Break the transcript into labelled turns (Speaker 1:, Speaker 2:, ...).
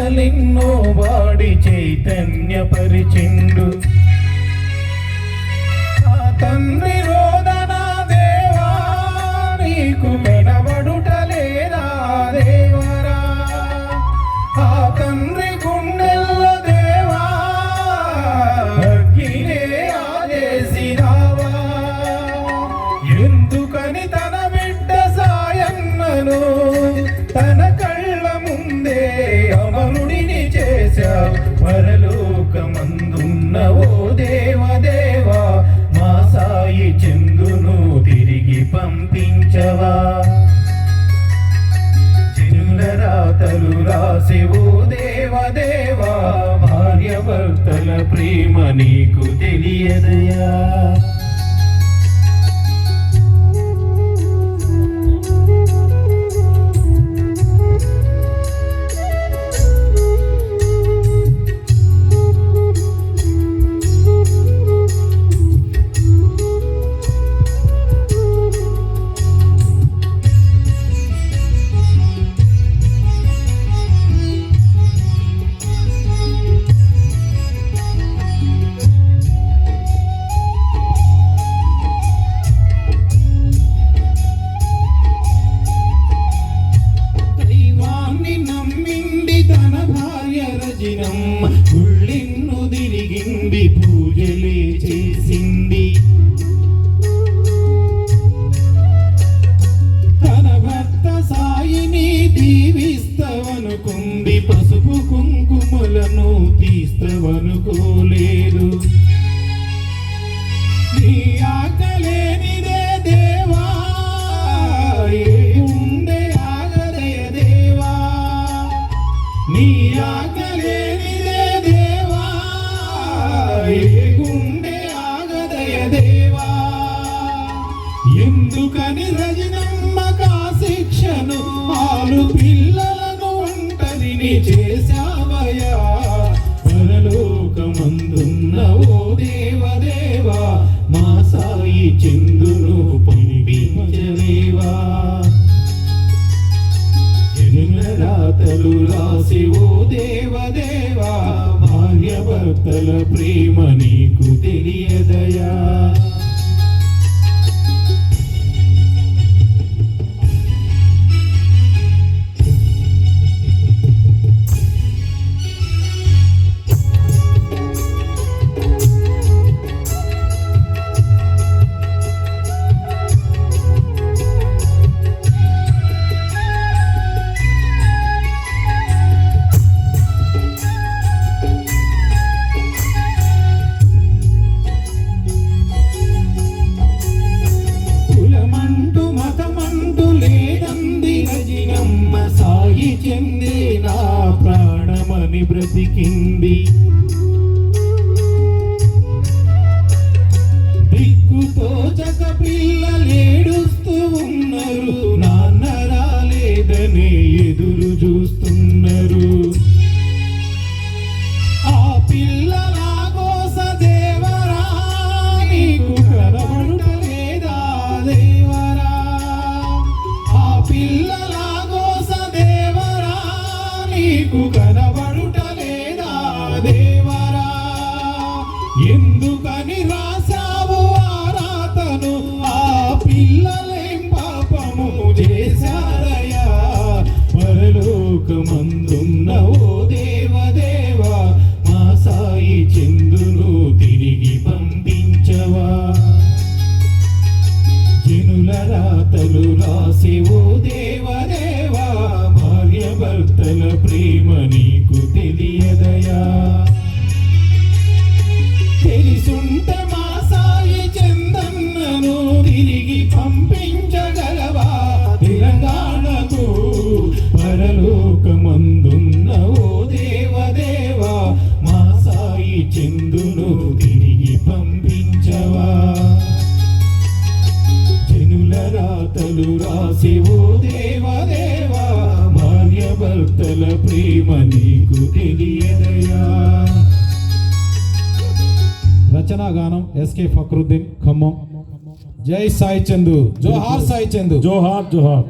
Speaker 1: పాటలెన్నో వాడి చైతన్యపరిచిండు. ఆ తండ్రి రోదన దేవా నీకు వినబడుటలేదా దేవరా? ఆ తండ్రి గుండెల్ల దేవా అగ్గినే ఆదేశినావా? ఎందుకని తన బిడ్డ సాయన్నను తన కళ్ళ ముందే అమరుడిని చేశావు. పరలోకమందున్న ఓ దేవదేవా మా సాయి చందును తిరిగి పంపించవా? జనుల రాతలు రాసి ఓ దేవదేవా భార్యభర్తల ప్రేమ నీకు తెలియదయా? గుళ్ళెన్ను తిరిగింది, పూజలే చేసింది. తన భర్త సాయిని దీవిస్తవనుకుంది, పసుపు కుంకుమలను తీస్తవనుకోలేదు. నీ ఆకలేనిదే దేవా ఏముందే ఆగదయ దేవా? నీ ఆకలేనిదే దేవా ఏ గుండె ఆగదయ దేవా? ఎందుకని రజనమ్మ కా శిక్షను ఆలు పిల్లలను ఒంటరిని చేశావయా? పరలోకమందున్న ఓ దేవదేవా మా సాయి చందును పంపించలేవా? జనుల రాతలు రాసి ఓ దేవదేవా భార్యభర్తల ప్రేమ నీకు తెలియదయా? చెంది నా ప్రాణమని బ్రతికింది. దిక్కుతోచక పిల్లలేడుస్తూ ఉన్నారు, నాన్న రాలేదని ఎదురు చూస్తున్నారు. ఆ పిల్లల కోస దేవరా నీకు కనబడుటలేదా దేవరా? ఆ పిల్లల నీకు కనబడుటలేదా దేవరా? ఎందుకని రాసావు ఆ రాతను? ఆ పిల్లలేం పాపము చేశారయ్యా? పరలోకమందున్న ఓ దేవదేవా మా సాయి చందును తిరిగి పంపించవా? జనుల రాతలు రాసి ఓ దేవదేవా భార్యభర్తల ప్రేమ నీకు తెలియదయా? తెలిసుంటే మా సాయి చందన్నను తిరిగి పంపించగలవా తెలంగాణకు? పరలోకమందున్న ఓ దేవదేవా మా సాయి చందును తిరిగి పంపించవా? జనుల రాతలు రాసి ఓ దేవదేవా భార్యభర్తల ప్రేమ నీకు తెలియదయా? రచనా గానం ఎస్కే ఫక్రుద్దీన్ ఖమ్మం. జై సాయి చందు, జోహార్ సాయి చందు,
Speaker 2: జోహార్ జోహార్.